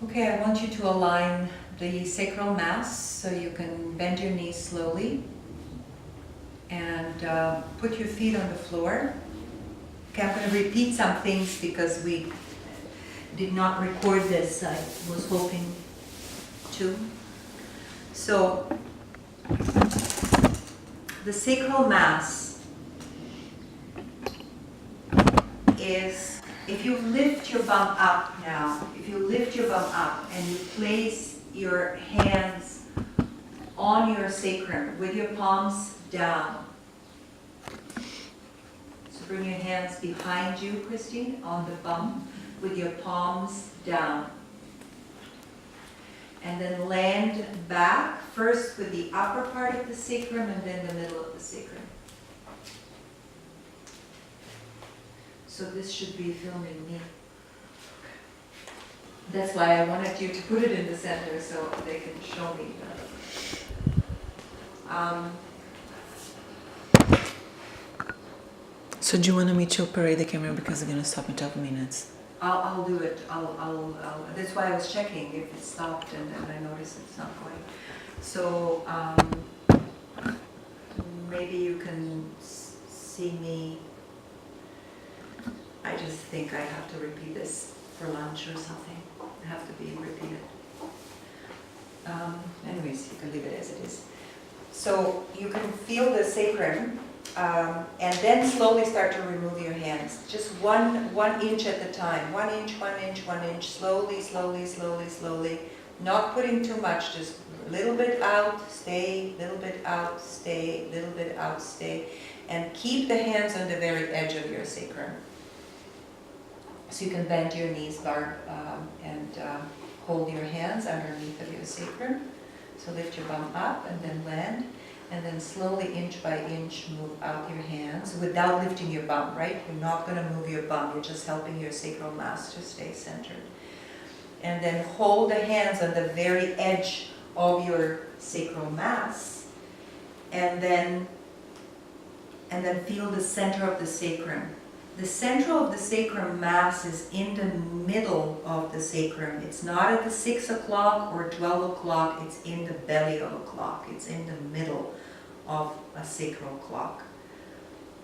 Okay, I want you to align the sacral mass so you can bend your knees slowly and put your feet on the floor. Okay, I'm going to repeat some things because we did not record this. I was hoping to. So, the sacral mass is, if you lift your bum up now, if you lift your bum up and you place your hands on your sacrum with your palms down. So bring your hands behind you, Christine, on the bum with your palms down. And then land back, first with the upper part of the sacrum and then the middle of the sacrum. So this should be filming me. That's why I wanted you to put it in the center so they can show me. So do you want me to operate the camera because it's gonna stop in 12 minutes? I'll do it. That's why I was checking if it stopped, and then I noticed it's not going. So maybe you can see me. I just think I have to repeat this for lunch or something. It have to be repeated. Anyways, you can leave it as it is. So you can feel the sacrum. And then slowly start to remove your hands. Just one inch at a time. 1 inch, 1 inch, 1 inch. Slowly, slowly, slowly, slowly. Not putting too much. Just a little bit out, stay. Little bit out, stay. Little bit out, stay. And keep the hands on the very edge of your sacrum. So you can bend your knees, Barb, and hold your hands underneath of your sacrum. So lift your bum up and then land. And then slowly, inch by inch, move out your hands without lifting your bum, right? You're not going to move your bum. You're just helping your sacral mass to stay centered. And then hold the hands on the very edge of your sacral mass. And then feel the center of the sacrum. The center of the sacrum mass is in the middle of the sacrum. It's not at the 6 o'clock or 12 o'clock. It's in the belly of a clock. It's in the middle of a sacral clock.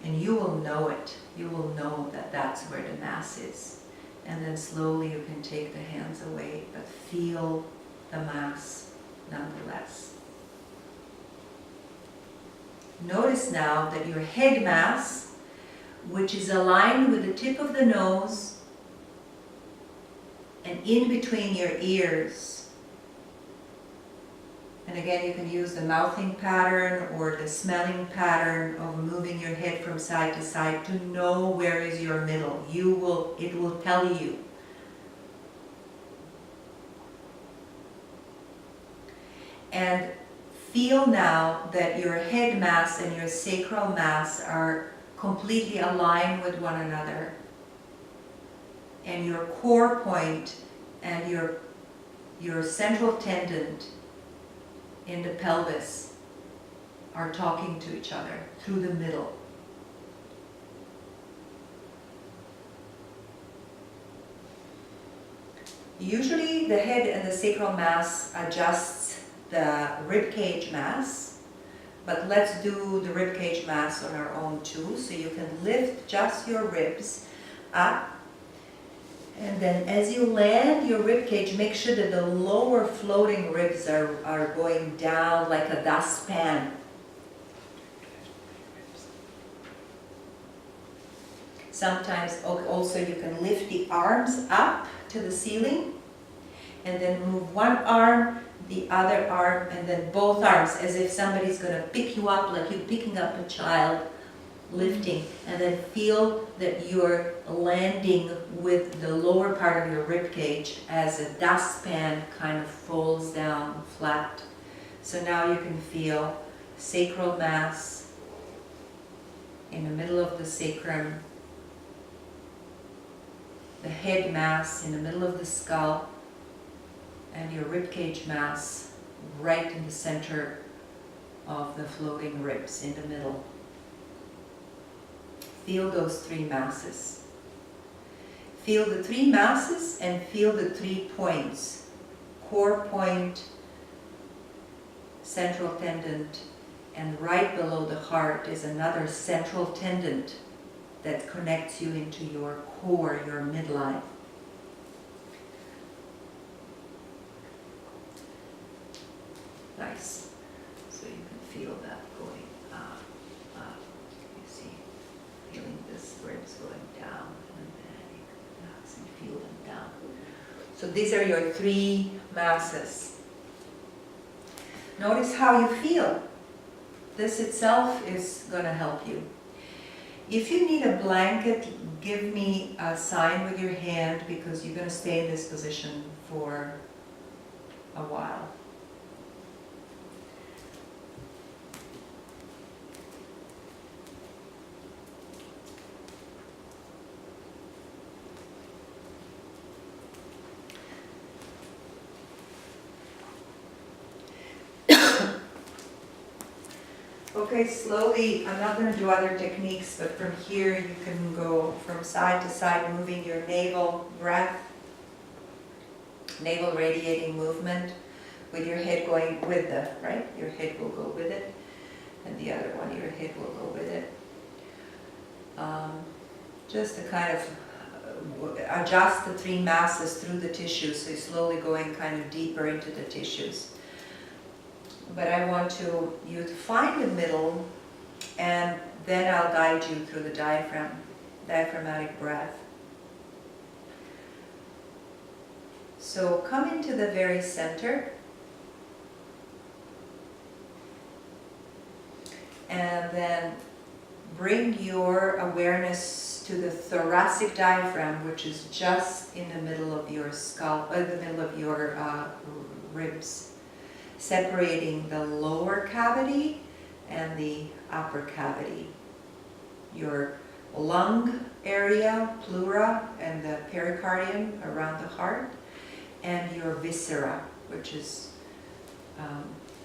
And you will know it. You will know that that's where the mass is. And then slowly you can take the hands away, but feel the mass nonetheless. Notice now that your head mass, which is aligned with the tip of the nose and in between your ears. And again, you can use the mouthing pattern or the smelling pattern of moving your head from side to side to know where is your middle. It will tell you. And feel now that your head mass and your sacral mass are completely aligned with one another, and your core point and your central tendon in the pelvis are talking to each other through the middle. Usually the head and the sacral mass adjusts the rib cage mass. But let's do the rib cage mass on our own too. So you can lift just your ribs up. And then as you land your rib cage, make sure that the lower floating ribs are going down like a dustpan. Sometimes also you can lift the arms up to the ceiling. And then move one arm, the other arm, and then both arms, as if somebody's going to pick you up, like you're picking up a child, lifting. And then feel that you're landing with the lower part of your rib cage as a dustpan kind of falls down flat. So now you can feel sacral mass in the middle of the sacrum, the head mass in the middle of the skull, and your ribcage mass right in the center of the floating ribs in the middle. Feel those three masses. Feel the three masses and feel the 3 points core point, central tendon, and right below the heart is another central tendon that connects you into your core, your midline. Nice. So you can feel that going up, up. You see, feeling this ribs going down, and then you can relax and feel them down. So these are your 3 masses. Notice how you feel. This itself is going to help you. If you need a blanket, give me a sign with your hand, because you're going to stay in this position for a while. Okay, slowly, I'm not going to do other techniques, but from here you can go from side to side, moving your navel breath, navel radiating movement, with your head going with the, right? Your head will go with it, and the other one, your head will go with it. Just to kind of adjust the 3 masses through the tissues, so you're slowly going kind of deeper into the tissues. But I want you to find the middle, and then I'll guide you through the diaphragmatic breath. So come into the very center, and then bring your awareness to the thoracic diaphragm, which is just in the middle of your skull, the middle of your ribs, separating the lower cavity and the upper cavity. Your lung area, pleura, and the pericardium around the heart, and your viscera, which is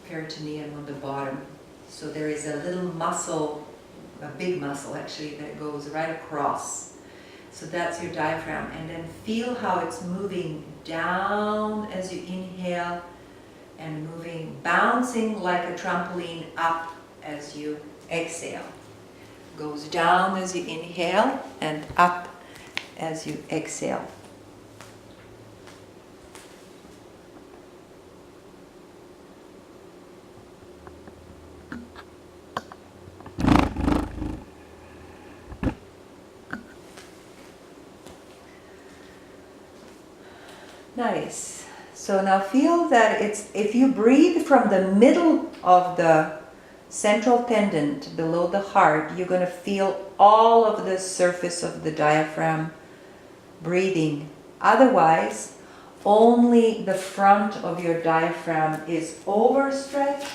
peritoneum on the bottom. So there is a little muscle, a big muscle actually, that goes right across. So that's your diaphragm. And then feel how it's moving down as you inhale, and moving, bouncing like a trampoline up as you exhale. Goes down as you inhale and up as you exhale. Nice. So now feel that if you breathe from the middle of the central tendon below the heart, you're going to feel all of the surface of the diaphragm breathing. Otherwise, only the front of your diaphragm is overstretched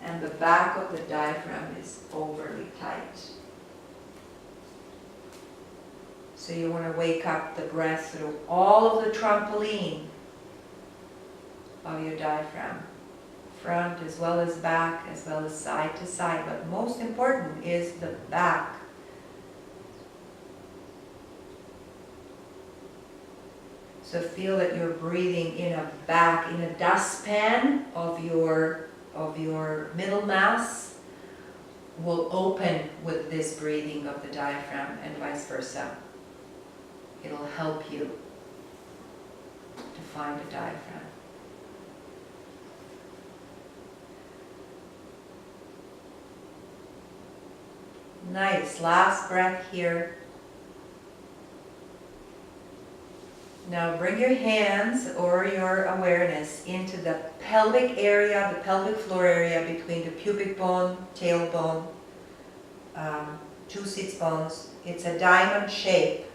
and the back of the diaphragm is overly tight. So you want to wake up the breath through all of the trampoline of your diaphragm, front as well as back, as well as side to side, but most important is the back. So feel that you're breathing in a dustpan of your middle mass will open with this breathing of the diaphragm, and vice versa. It'll help you to find a diaphragm. Nice, last breath here. Now bring your hands or your awareness into the pelvic area, the pelvic floor area between the pubic bone, tailbone, 2 sits bones. It's a diamond shape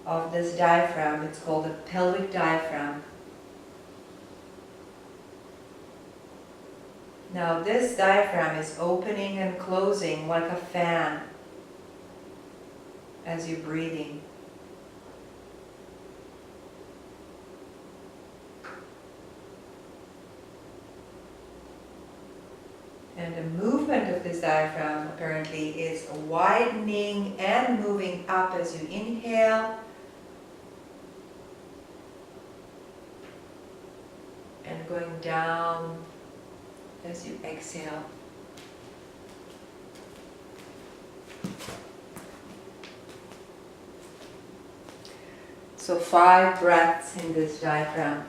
of this diaphragm. It's called the pelvic diaphragm. Now this diaphragm is opening and closing like a fan as you're breathing. And the movement of this diaphragm apparently is widening and moving up as you inhale and going down as you exhale. So 5 breaths in this diaphragm.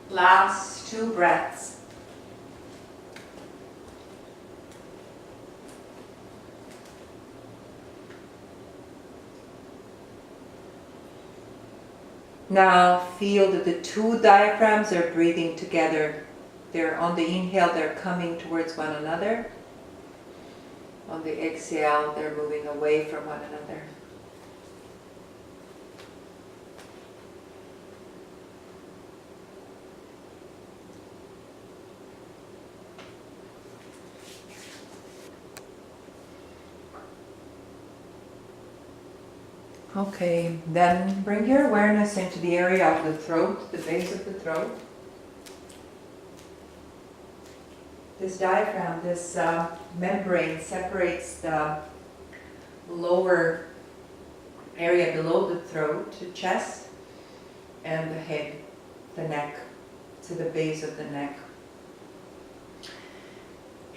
Last 2 breaths. Now feel that the 2 diaphragms are breathing together. They're on the inhale, they're coming towards one another. On the exhale, they're moving away from one another. Okay, then bring your awareness into the area of the throat, the base of the throat. This diaphragm, this membrane separates the lower area below the throat, the chest, and the head, the neck, to the base of the neck.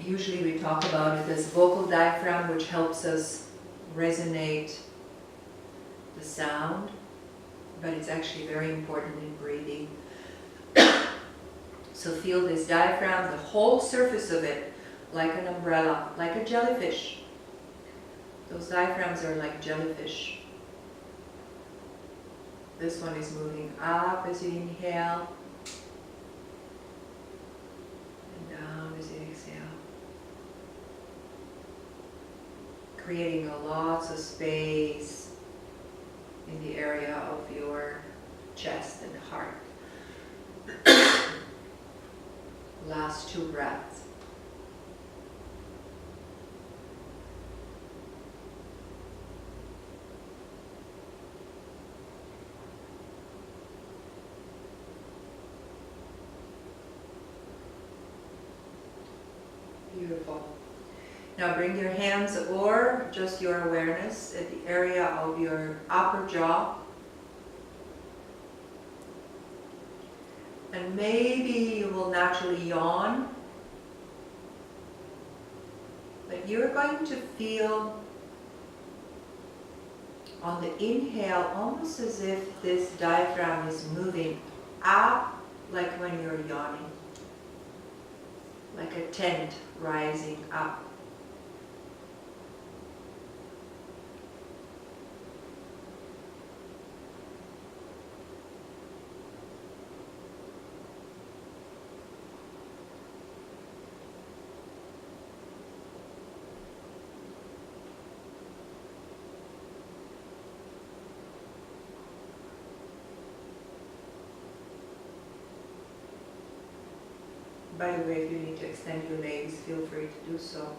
Usually we talk about it as vocal diaphragm, which helps us resonate the sound, but it's actually very important in breathing. So feel this diaphragm, the whole surface of it, like an umbrella, like a jellyfish. Those diaphragms are like jellyfish. This one is moving up as you inhale, and down as you exhale. Creating lots of space in the area of your chest and heart. Last 2 breaths. Beautiful. Now bring your hands or just your awareness at the area of your upper jaw. And maybe you will naturally yawn, but you're going to feel on the inhale almost as if this diaphragm is moving up, like when you're yawning, like a tent rising up. By the way, if you need to extend your legs, feel free to do so.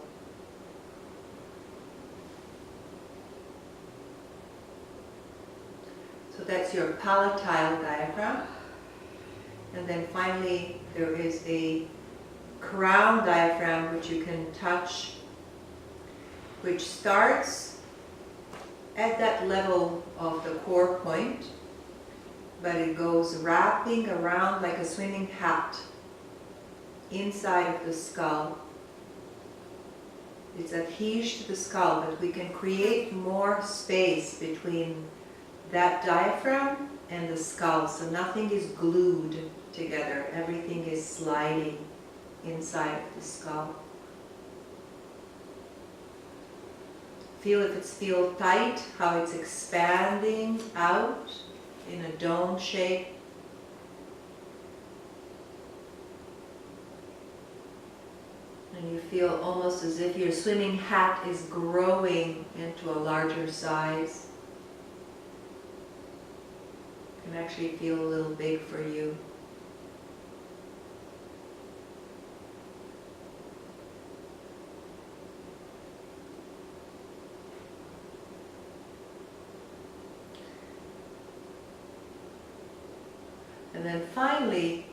So that's your palatine diaphragm. And then finally, there is a crown diaphragm which you can touch, which starts at that level of the core point, but it goes wrapping around like a swimming hat inside of the skull. It's adhesed to the skull, but we can create more space between that diaphragm and the skull, so nothing is glued together, everything is sliding inside of the skull. Feel if it's feel tight, how it's expanding out in a dome shape. And you feel almost as if your swimming hat is growing into a larger size. It can actually feel a little big for you. And then finally,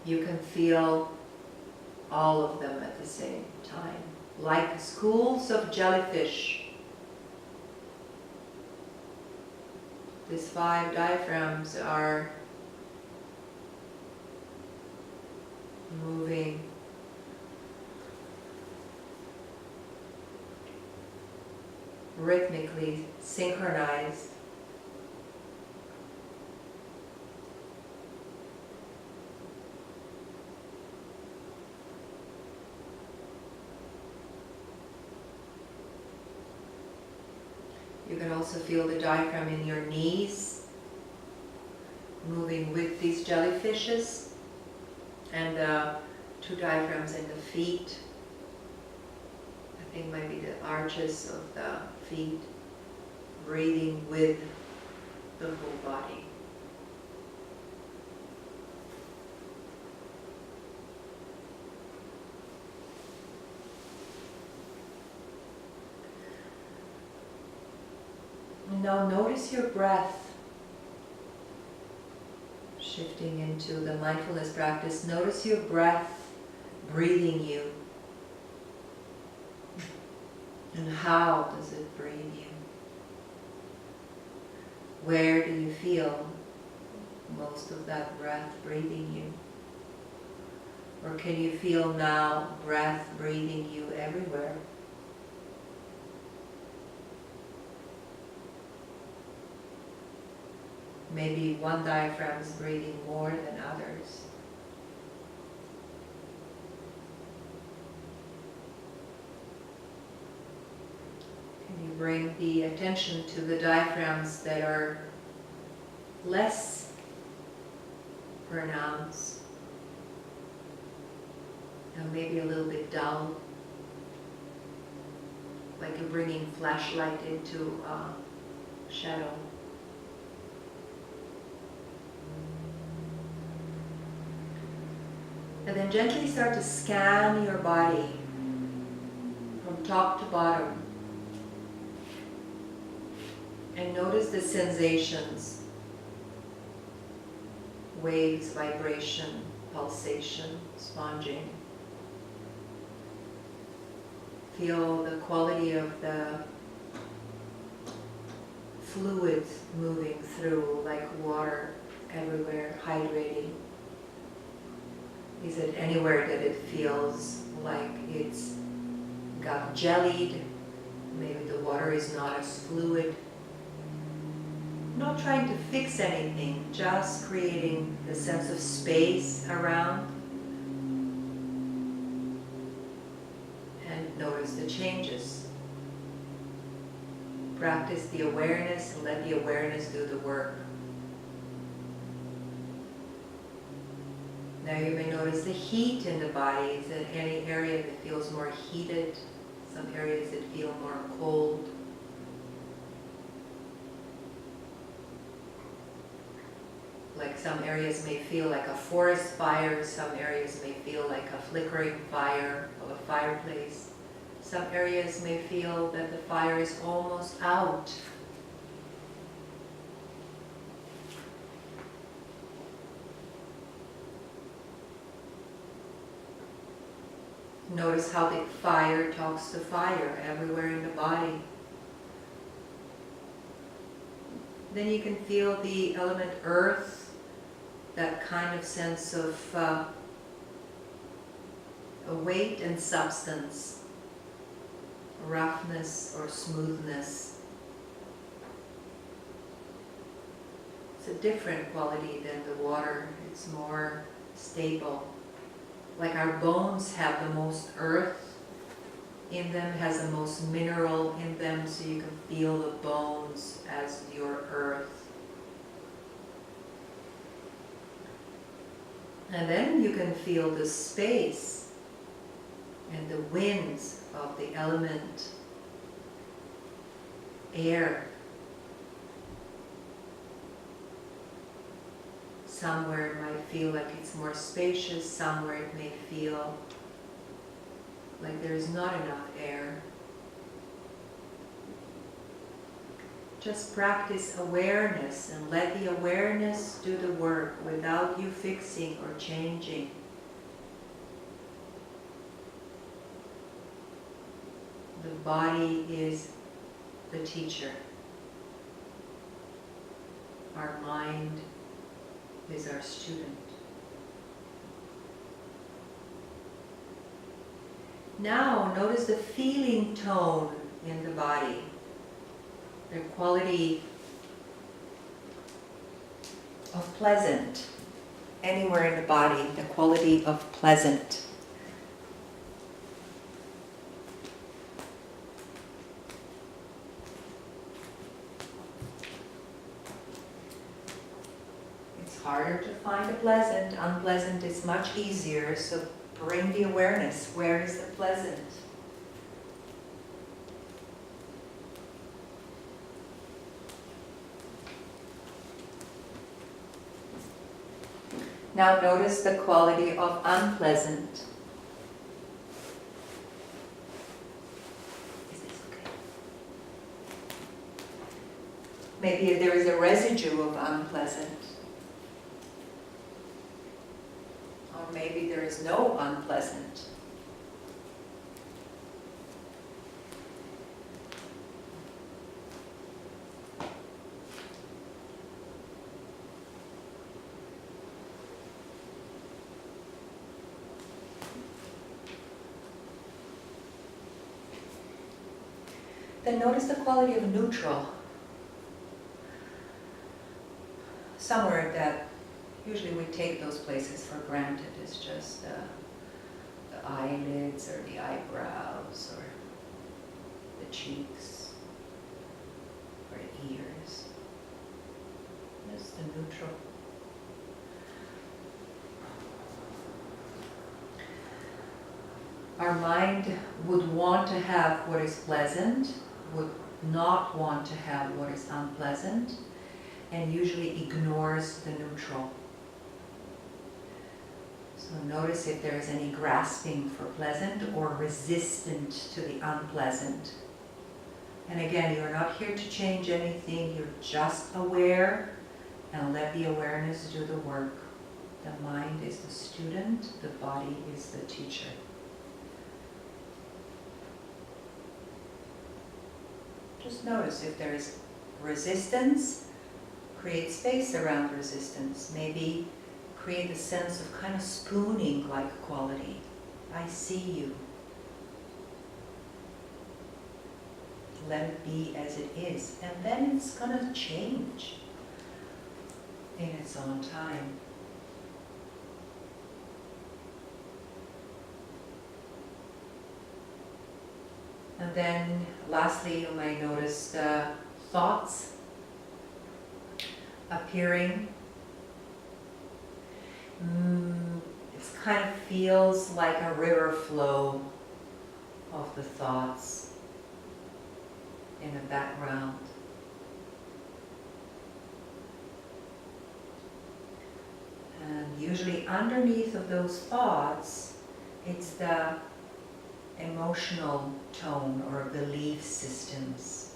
you can feel all of them at the same time, like schools of jellyfish. These 5 diaphragms are moving rhythmically, synchronized. You can also feel the diaphragm in your knees, moving with these jellyfishes, and the 2 diaphragms in the feet. I think might be the arches of the feet, breathing with the whole body. Now notice your breath. Shifting into the mindfulness practice, notice your breath breathing you. And how does it breathe you? Where do you feel most of that breath breathing you? Or can you feel now breath breathing you everywhere? Maybe one diaphragm is breathing more than others. Can you bring the attention to the diaphragms that are less pronounced, and maybe a little bit dull, like you're bringing flashlight into a shadow. And then gently start to scan your body from top to bottom. And notice the sensations. Waves, vibration, pulsation, sponging. Feel the quality of the fluids moving through like water everywhere, hydrating. Is it anywhere that it feels like it's got jellied? Maybe the water is not as fluid. Not trying to fix anything, just creating the sense of space around. And notice the changes. Practice the awareness and let the awareness do the work. Now you may notice the heat in the body. Is there any area that feels more heated? Some areas that feel more cold? Like some areas may feel like a forest fire, some areas may feel like a flickering fire of a fireplace. Some areas may feel that the fire is almost out. Notice how the fire talks to fire everywhere in the body. Then you can feel the element earth, that kind of sense of a weight and substance, roughness or smoothness. It's a different quality than the water. It's more stable. Like our bones have the most earth in them, has the most mineral in them, so you can feel the bones as your earth. And then you can feel the space and the winds of the element air. Somewhere it might feel like it's more spacious, somewhere it may feel like there is not enough air. Just practice awareness and let the awareness do the work without you fixing or changing. The body is the teacher. Our mind is our student. Now notice the feeling tone in the body. The quality of pleasant. Anywhere in the body, the quality of pleasant. It's harder to find a pleasant. Unpleasant is much easier, so bring the awareness. Where is the pleasant? Now notice the quality of unpleasant. Is this okay? Maybe there is a residue of unpleasant. Or maybe there is no unpleasant. Then notice the quality of neutral. Somewhere that usually we take those places for granted. It's just the eyelids or the eyebrows or the cheeks or the ears. Just the neutral. Our mind would want to have what is pleasant, would not want to have what is unpleasant, and usually ignores the neutral. So notice if there is any grasping for pleasant or resistant to the unpleasant. And again, you're not here to change anything, you're just aware, and let the awareness do the work. The mind is the student, the body is the teacher. Just notice if there is resistance, create space around resistance. Maybe create a sense of kind of spooning-like quality. I see you. Let it be as it is. And then it's going to change in its own time. And then lastly, you may notice the thoughts appearing. It kind of feels like a river flow of the thoughts in the background. And usually underneath of those thoughts, it's the emotional tone or belief systems,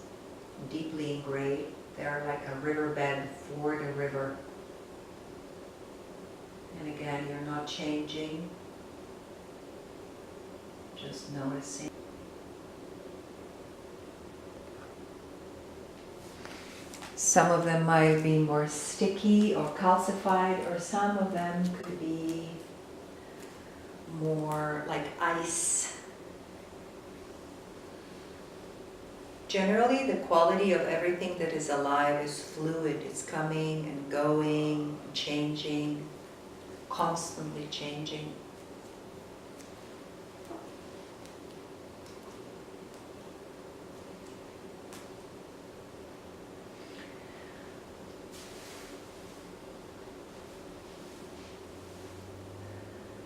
deeply engraved. They're like a riverbed for the river. And again, you're not changing, just noticing. Some of them might be more sticky or calcified, or some of them could be more like ice. Generally, the quality of everything that is alive is fluid. It's coming and going, changing, constantly changing.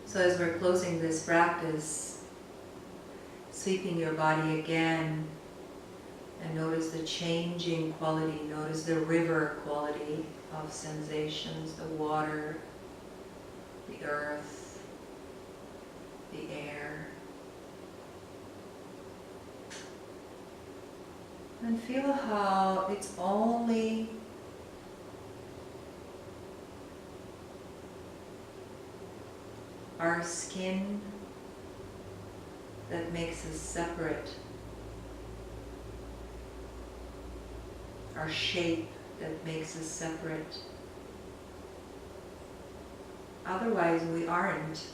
So as we're closing this practice, Sweeping your body again, and notice the changing quality, notice the river quality of sensations, the water, the earth, the air. And feel how it's only our skin that makes us separate, our shape that makes us separate. Otherwise we aren't.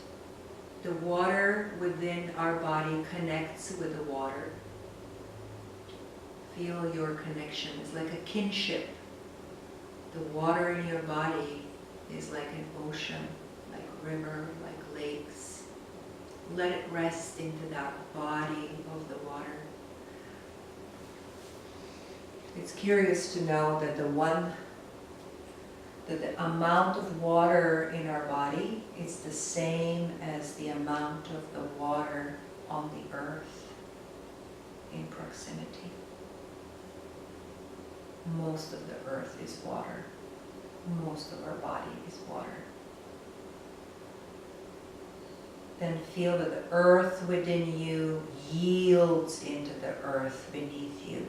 The water within our body connects with the water. Feel your connection. It's like a kinship. The water in your body is like an ocean, like river, like lakes. Let it rest into that body of the water. It's curious to know that the amount of water in our body is the same as the amount of the water on the earth in proximity. Most of the earth is water. Most of our body is water. Then feel that the earth within you yields into the earth beneath you.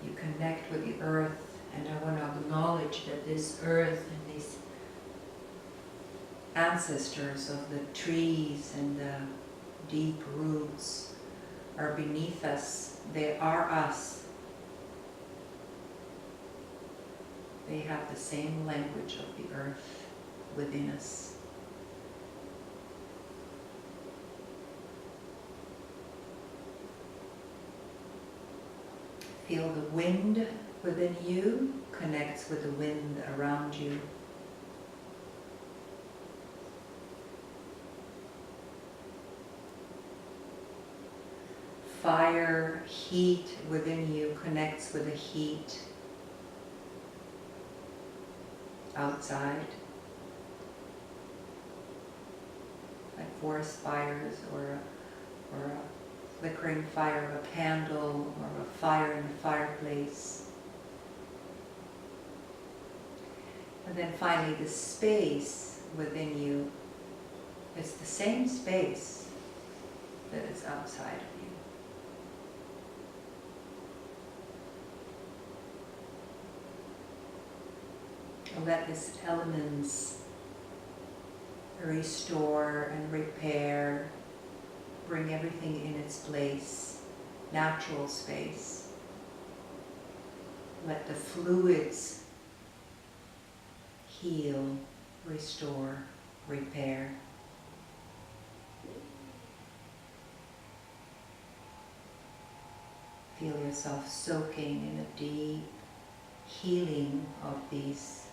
You connect with the earth, and I want to acknowledge that this earth and these ancestors of the trees and the deep roots are beneath us. They are us. They have the same language of the earth within us. Feel the wind within you connects with the wind around you. Fire, heat within you connects with the heat outside, like forest fires or a flickering fire of a candle or a fire in the fireplace. And then finally the space within you, it's the same space that is outside of you. Let these elements restore and repair, bring everything in its place, natural space. Let the fluids heal, restore, repair. Feel yourself soaking in a deep healing of these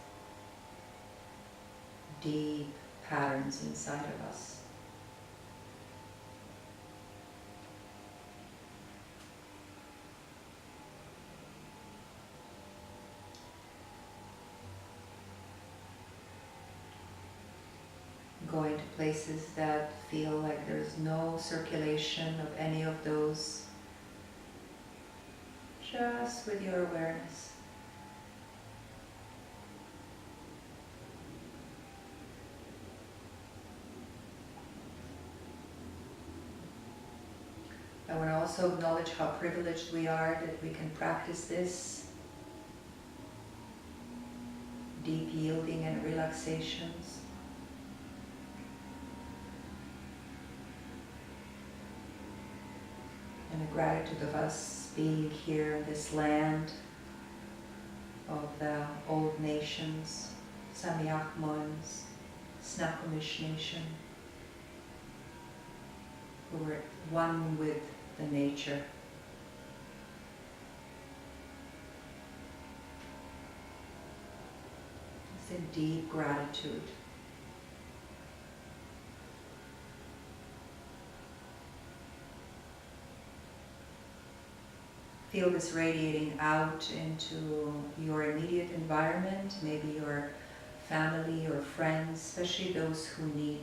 deep patterns inside of us. Going to places that feel like there's no circulation of any of those, just with your awareness. I want to also acknowledge how privileged we are that we can practice this deep yielding and relaxations. And the gratitude of us being here in this land of the old nations, Samiakmons, Snoqualmie Nation, who were one with the nature. It's a deep gratitude. Feel this radiating out into your immediate environment, maybe your family or friends, especially those who need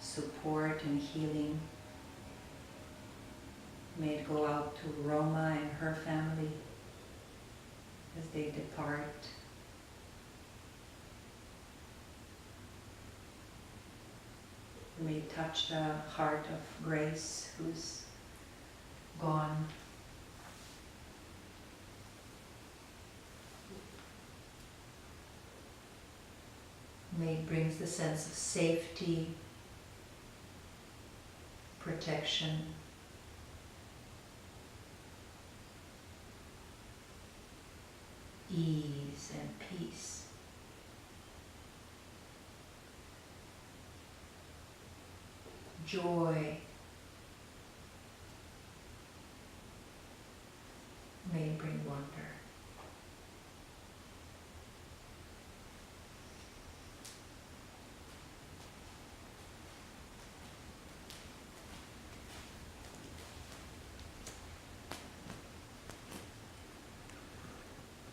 support and healing. May it go out to Roma and her family as they depart. May it touch the heart of Grace, who's gone. May it brings the sense of safety, protection, ease and peace. Joy